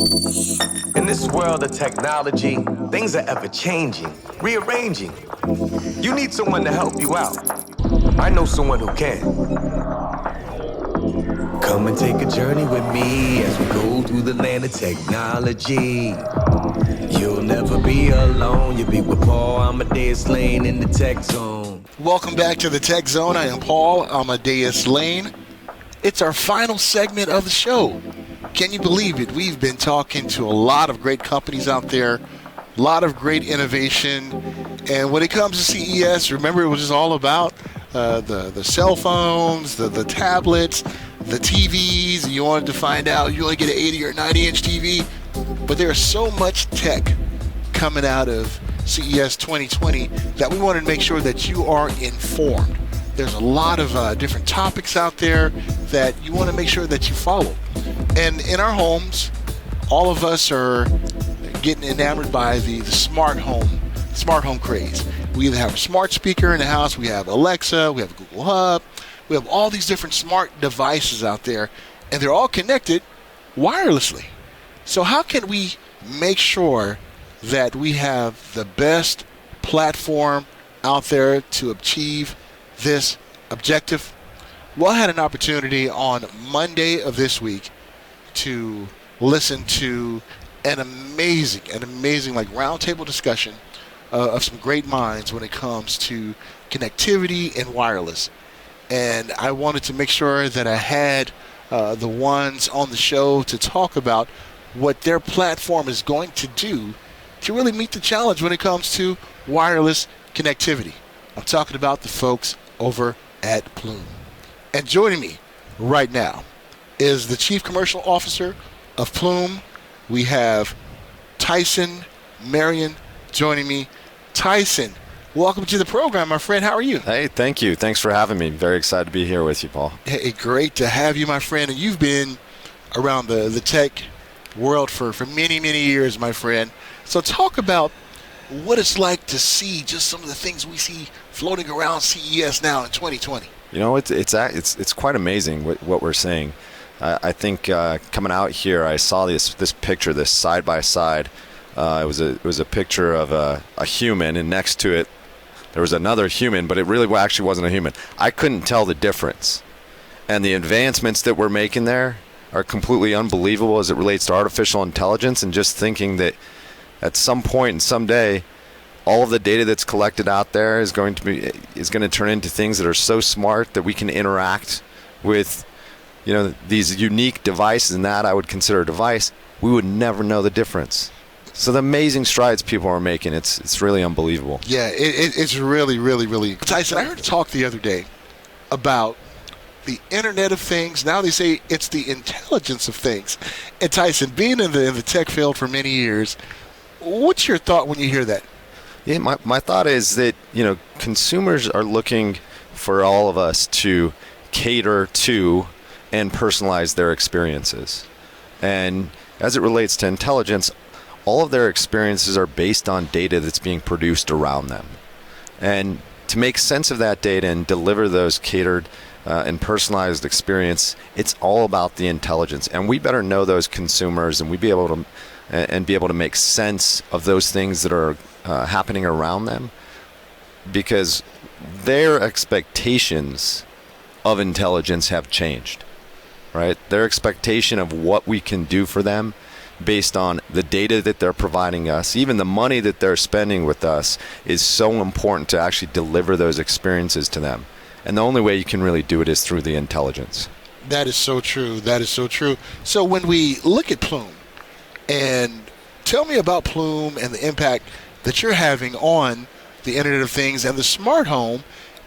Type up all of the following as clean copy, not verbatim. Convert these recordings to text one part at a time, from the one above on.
In this world of technology, things are ever changing, rearranging. You need someone to help you out. I know someone who can. Come and take a journey with me as we go through the land of technology. You'll never be alone. You'll be with Paul Amadeus Lane in the Tech Zone. Welcome back to the Tech Zone. I am Paul Amadeus Lane. It's our final segment of the show. Can you believe it? We've been talking to a lot of great companies out there, a lot of great innovation. And when it comes to CES, remember it was just all about the cell phones, the tablets, the TVs. You wanted to find out you only get an 80 or 90-inch TV. But there's so much tech coming out of CES 2020 that we wanted to make sure that you are informed. There's a lot of different topics out there that you want to make sure that you follow. And in our homes, all of us are getting enamored by the smart home craze. We either have a smart speaker in the house, we have Alexa, we have Google Hub, we have all these different smart devices out there, and they're all connected wirelessly. So how can we make sure that we have the best platform out there to achieve this objective? Well, I had an opportunity on Monday of this week to listen to an amazing roundtable discussion of some great minds when it comes to connectivity and wireless. And I wanted to make sure that I had the ones on the show to talk about what their platform is going to do to really meet the challenge when it comes to wireless connectivity. I'm talking about the folks over at PLUME. And joining me right now is the Chief Commercial Officer of PLUME. We have Tyson Marion joining me. Tyson, welcome to the program, my friend. How are you? Hey, thank you. Thanks for having me. Very excited to be here with you, Paul. Hey, great to have you, my friend. And you've been around the tech world for many, many years, my friend. So talk about what it's like to see just some of the things we see floating around CES now in 2020. You know, it's quite amazing what we're seeing. I think coming out here, I saw this picture, this side by side. It was a picture of a human, and next to it there was another human, but it really actually wasn't a human. I couldn't tell the difference, and the advancements that we're making there are completely unbelievable as it relates to artificial intelligence, and just thinking that at some point and someday, all of the data that's collected out there is going to turn into things that are so smart that we can interact with, you know, these unique devices, and that I would consider a device. We would never know the difference. So the amazing strides people are making, it's really unbelievable. Yeah, it's really, really, really. Tyson, I heard a talk the other day about the Internet of Things. Now they say it's the intelligence of things. And Tyson, being in the tech field for many years, what's your thought when you hear that? Yeah, my thought is that, you know, consumers are looking for all of us to cater to and personalize their experiences. And as it relates to intelligence, all of their experiences are based on data that's being produced around them. And to make sense of that data and deliver those catered and personalized experience, it's all about the intelligence. And we better know those consumers, and be able to make sense of those things that are happening around them, because their expectations of intelligence have changed, right? Their expectation of what we can do for them based on the data that they're providing us, even the money that they're spending with us, is so important to actually deliver those experiences to them. And the only way you can really do it is through the intelligence. That is so true. That is so true. So when we look at PLUME, and tell me about PLUME and the impact that you're having on the Internet of Things and the smart home,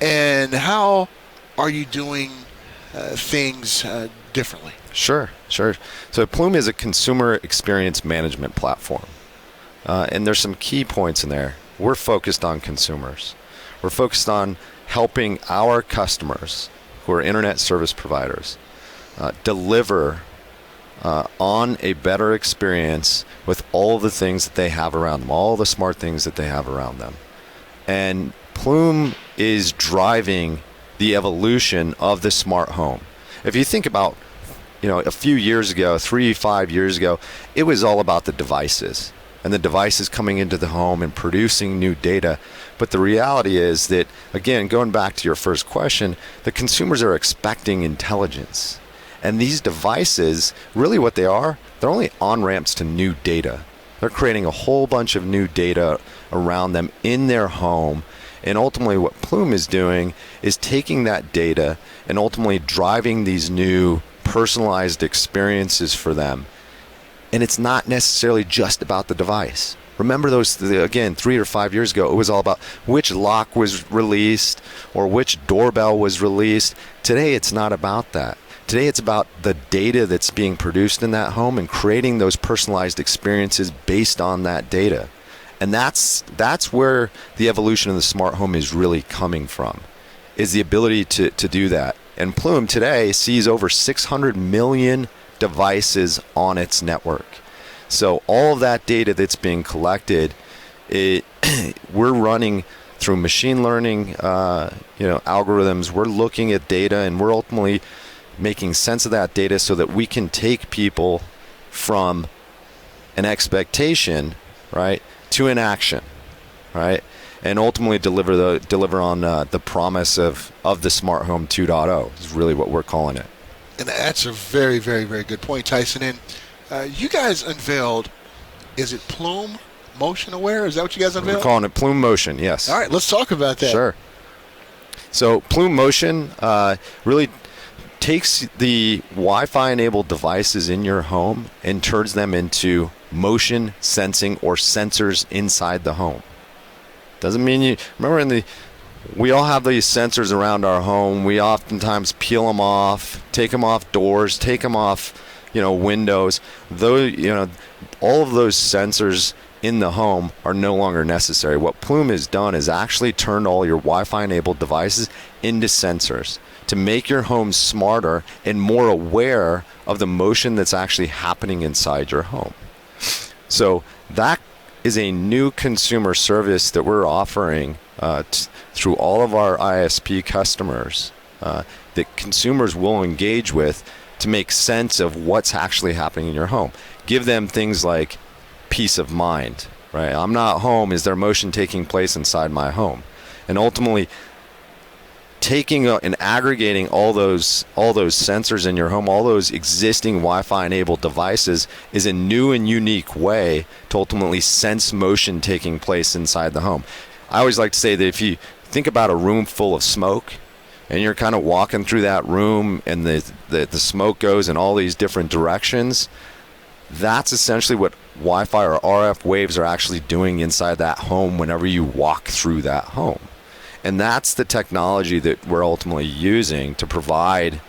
and how are you doing things differently? Sure. So PLUME is a consumer experience management platform. And there's some key points in there. We're focused on consumers. We're focused on helping our customers, who are internet service providers, deliver on a better experience with all the things that they have around them, all the smart things that they have around them. And PLUME is driving the evolution of the smart home. If you think about, a few years ago, 5 years ago, it was all about the devices and the devices coming into the home and producing new data. But the reality is that, again, going back to your first question, the consumers are expecting intelligence. And these devices, really what they are, they're only on-ramps to new data. They're creating a whole bunch of new data around them in their home. And ultimately what Plume is doing is taking that data and ultimately driving these new personalized experiences for them. And it's not necessarily just about the device. Remember those, again, 3 or 5 years ago, it was all about which lock was released or which doorbell was released. Today, it's not about that. Today, it's about the data that's being produced in that home and creating those personalized experiences based on that data. And that's where the evolution of the smart home is really coming from, is the ability to do that. And Plume today sees over 600 million devices on its network. So all of that data that's being collected, we're running through machine learning algorithms. We're looking at data and we're ultimately making sense of that data so that we can take people from an expectation, right, to an action, right, and ultimately deliver on the promise of the smart home 2.0 is really what we're calling it. And that's a very, very, very good point, Tyson. And you guys unveiled, is it Plume Motion Aware? Is that what you guys unveiled? We're calling it Plume Motion, yes. All right, let's talk about that. Sure. So Plume Motion really takes the Wi-Fi enabled devices in your home and turns them into motion sensing or sensors inside the home. Doesn't mean you remember we all have these sensors around our home. We oftentimes peel them off, take them off doors, take them off, windows. Though, all of those sensors in the home are no longer necessary. What Plume has done is actually turned all your Wi-Fi enabled devices into sensors to make your home smarter and more aware of the motion that's actually happening inside your home. So that is a new consumer service that we're offering through all of our ISP customers that consumers will engage with to make sense of what's actually happening in your home. Give them things like peace of mind, right? I'm not home. Is there motion taking place inside my home? And ultimately, taking and aggregating all those sensors in your home, all those existing Wi-Fi enabled devices, is a new and unique way to ultimately sense motion taking place inside the home. I always like to say that if you think about a room full of smoke and you're kind of walking through that room and the smoke goes in all these different directions, that's essentially what Wi-Fi or RF waves are actually doing inside that home whenever you walk through that home. And that's the technology that we're ultimately using to provide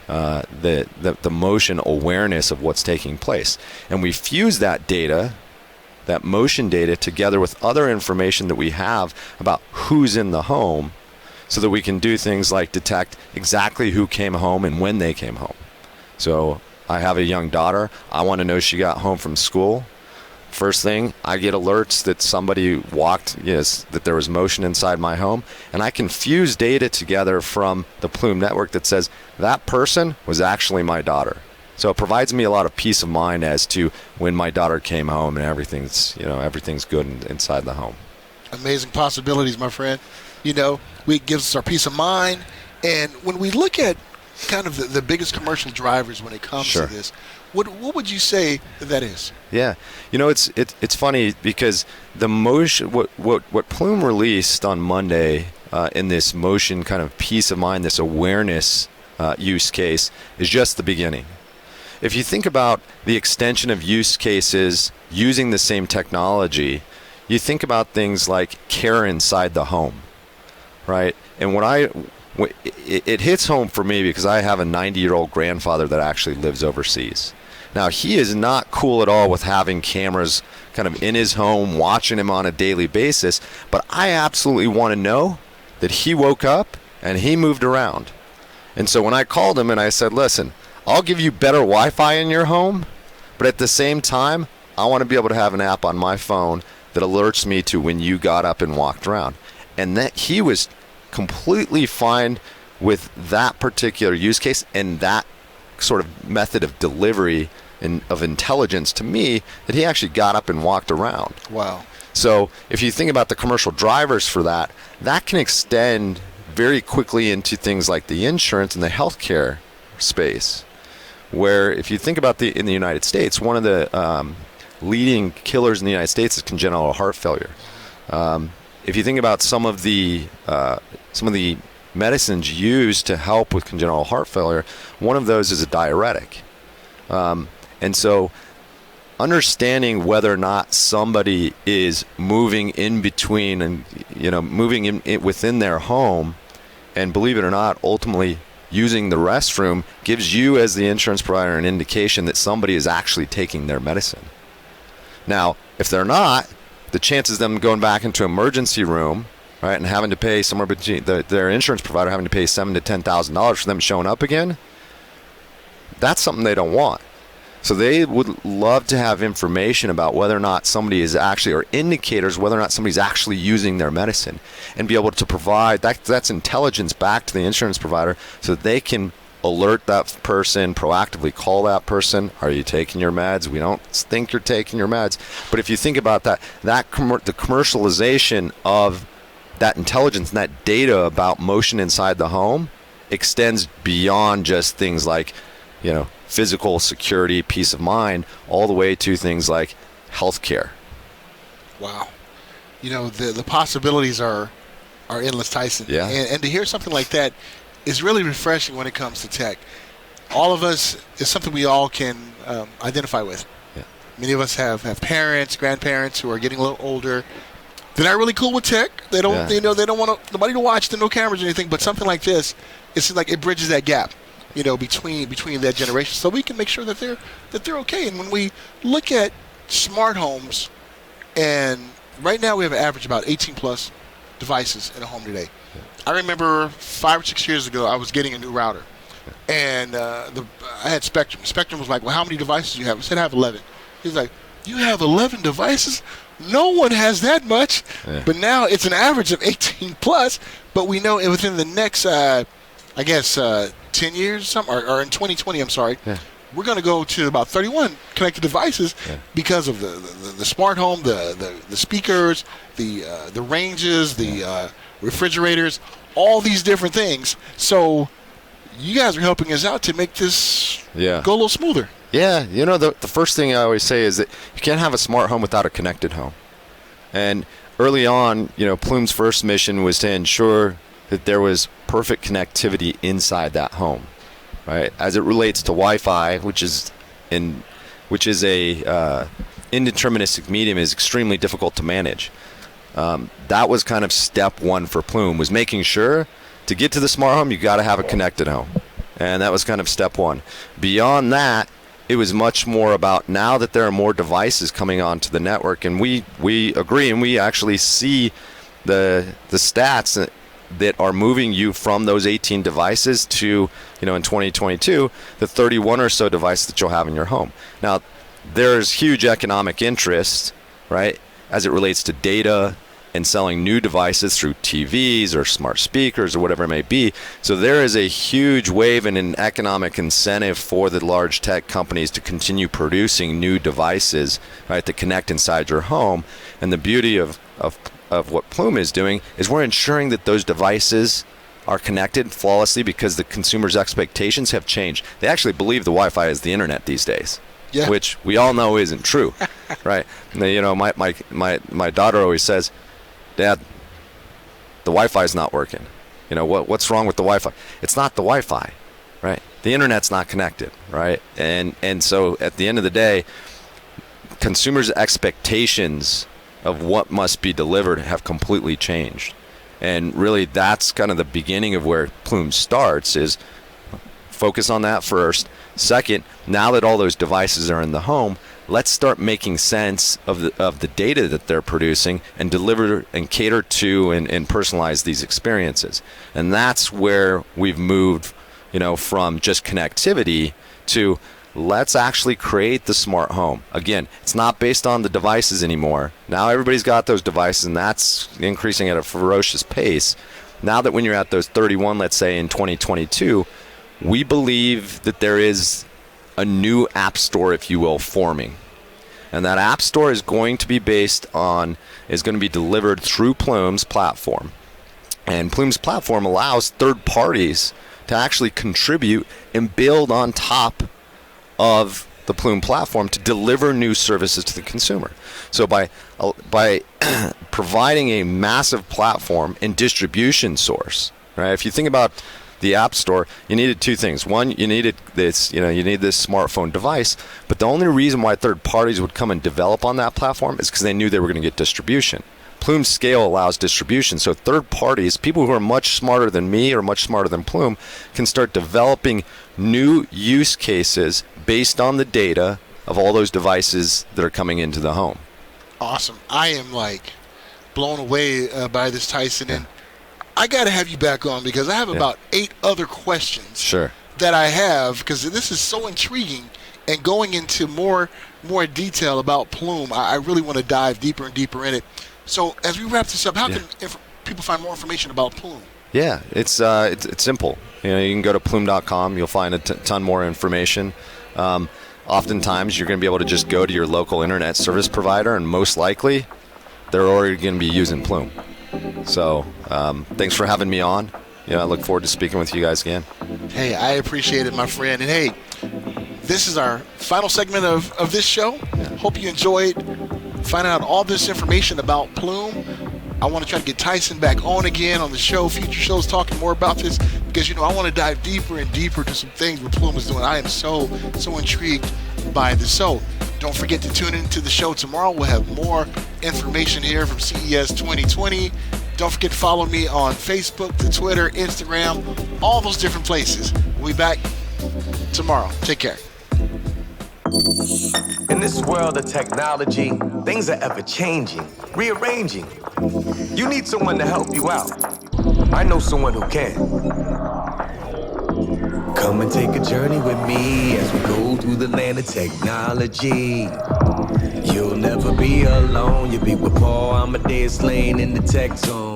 the motion awareness of what's taking place. And we fuse that data, that motion data, together with other information that we have about who's in the home so that we can do things like detect exactly who came home and when they came home. So I have a young daughter. I want to know she got home from school. First thing, I get alerts that somebody walked, that there was motion inside my home, and I can fuse data together from the Plume network that says that person was actually my daughter. So it provides me a lot of peace of mind as to when my daughter came home and everything's good inside the home. Amazing possibilities, my friend. It gives us our peace of mind. And when we look at kind of the biggest commercial drivers when it comes Sure. to this, what would you say that is? Yeah, it's funny because the motion, what Plume released on Monday in this motion kind of peace of mind, this awareness use case is just the beginning. If you think about the extension of use cases using the same technology, you think about things like care inside the home, right? And it hits home for me because I have a 90-year-old grandfather that actually lives overseas. Now, he is not cool at all with having cameras kind of in his home, watching him on a daily basis, but I absolutely want to know that he woke up and he moved around. And so when I called him and I said, listen, I'll give you better Wi-Fi in your home, but at the same time, I want to be able to have an app on my phone that alerts me to when you got up and walked around. And that he was completely fine with that particular use case and that sort of method of delivery and of intelligence to me that he actually got up and walked around. Wow. So if you think about the commercial drivers for that, that can extend very quickly into things like the insurance and the healthcare space, where if you think about in the United States, one of the leading killers in the United States is congenital heart failure. If you think about some of the medicines used to help with congenital heart failure, one of those is a diuretic. And so understanding whether or not somebody is moving in between and, moving in within their home, and believe it or not, ultimately using the restroom, gives you as the insurance provider an indication that somebody is actually taking their medicine. Now, if they're not, the chances of them going back into emergency room, right, and having to pay somewhere between their insurance provider having to pay $7,000 to $10,000 for them showing up again, that's something they don't want. So they would love to have information about whether or not somebody is actually, or indicators whether or not somebody's actually using their medicine, and be able to provide that's intelligence back to the insurance provider so that they can alert that person, proactively call that person. Are you taking your meds? We don't think you're taking your meds. But if you think about the commercialization of that intelligence and that data about motion inside the home extends beyond just things like, physical security, peace of mind, all the way to things like healthcare. Wow. The possibilities are endless, Tyson. Yeah. And to hear something like that is really refreshing when it comes to tech. All of us is something we all can identify with. Yeah. Many of us have parents, grandparents who are getting a little older. They're not really cool with tech. They don't, they don't want nobody to watch them, no cameras or anything. But something like this, it's like it bridges that gap, between that generation, so we can make sure that they're okay. And when we look at smart homes, and right now we have an average about 18 plus devices in a home today. Yeah. I remember 5 or 6 years ago, I was getting a new router, and I had Spectrum. Spectrum was like, "Well, how many devices do you have?" I said, "I have 11." He's like, "You have 11 devices? No one has that much." Yeah. But now it's an average of 18 plus. But we know within the next, 10 years or something, or in 2020, we're going to go to about 31 connected devices because of the smart home, the speakers, the ranges, the refrigerators, all these different things. So you guys are helping us out to make this go a little smoother. Yeah, the first thing I always say is that you can't have a smart home without a connected home. And early on, Plume's first mission was to ensure that there was perfect connectivity inside that home, right? As it relates to Wi-Fi, which is a indeterministic medium, is extremely difficult to manage. That was kind of step one for Plume, was making sure to get to the smart home, you got to have a connected home, and that was kind of step one. Beyond that, it was much more about, now that there are more devices coming onto the network, and we agree, and we actually see the stats that are moving you from those 18 devices to, in 2022, the 31 or so devices that you'll have in your home. Now, there's huge economic interest, right, as it relates to data and selling new devices through TVs or smart speakers or whatever it may be. So there is a huge wave and an economic incentive for the large tech companies to continue producing new devices, right, that connect inside your home. And the beauty of what Plume is doing is we're ensuring that those devices are connected flawlessly, because the consumer's expectations have changed. They actually believe the Wi-Fi is the internet these days, which we all know isn't true, right? My daughter always says, "Dad, the Wi-Fi is not working. What's wrong with the Wi-Fi?" It's not the Wi-Fi, right? The internet's not connected, right? And so at the end of the day, consumers' expectations of what must be delivered have completely changed. And really, that's kind of the beginning of where Plume starts, is focus on that first. Second, now that all those devices are in the home, let's start making sense of the data that they're producing and deliver and cater to and personalize these experiences. And that's where we've moved, from just connectivity to, let's actually create the smart home. Again, it's not based on the devices anymore. Now everybody's got those devices, and that's increasing at a ferocious pace. Now that when you're at those 31, let's say in 2022, we believe that there is a new app store, if you will, forming. And that app store is going to be delivered through Plume's platform. And Plume's platform allows third parties to actually contribute and build on top of the Plume platform to deliver new services to the consumer. So by providing a massive platform and distribution source, right? If you think about the App Store, you needed two things. One, you needed this smartphone device, but the only reason why third parties would come and develop on that platform is because they knew they were going to get distribution. Plume's scale allows distribution, so third parties, people who are much smarter than me or much smarter than Plume, can start developing new use cases based on the data of all those devices that are coming into the home. Awesome. I am blown away by this, Tyson, and I got to have you back on because I have about 8 other questions that I have, because this is so intriguing, and going into more detail about Plume, I really want to dive deeper and deeper in it. So as we wrap this up, how can people find more information about Plume? Yeah, it's simple. You can go to plume.com. You'll find a ton more information. Oftentimes, you're going to be able to just go to your local internet service provider, and most likely, they're already going to be using Plume. So thanks for having me on. I look forward to speaking with you guys again. Hey, I appreciate it, my friend. And hey, this is our final segment of this show. Hope you enjoyed finding out all this information about Plume. I want to try to get Tyson back on again on the show, future shows, talking more about this, because I want to dive deeper and deeper to some things what Plume is doing. I am so intrigued by this. So don't forget to tune into the show tomorrow. We'll have more information here from CES 2020. Don't forget to follow me on Facebook, the Twitter, Instagram, all those different places. We'll be back tomorrow. Take care. In this world of technology, things are ever changing, rearranging. You need someone to help you out. I know someone who can. Come and take a journey with me as we go through the land of technology. You'll never be alone. You'll be with Paul, Amadeus, Lane in the tech zone.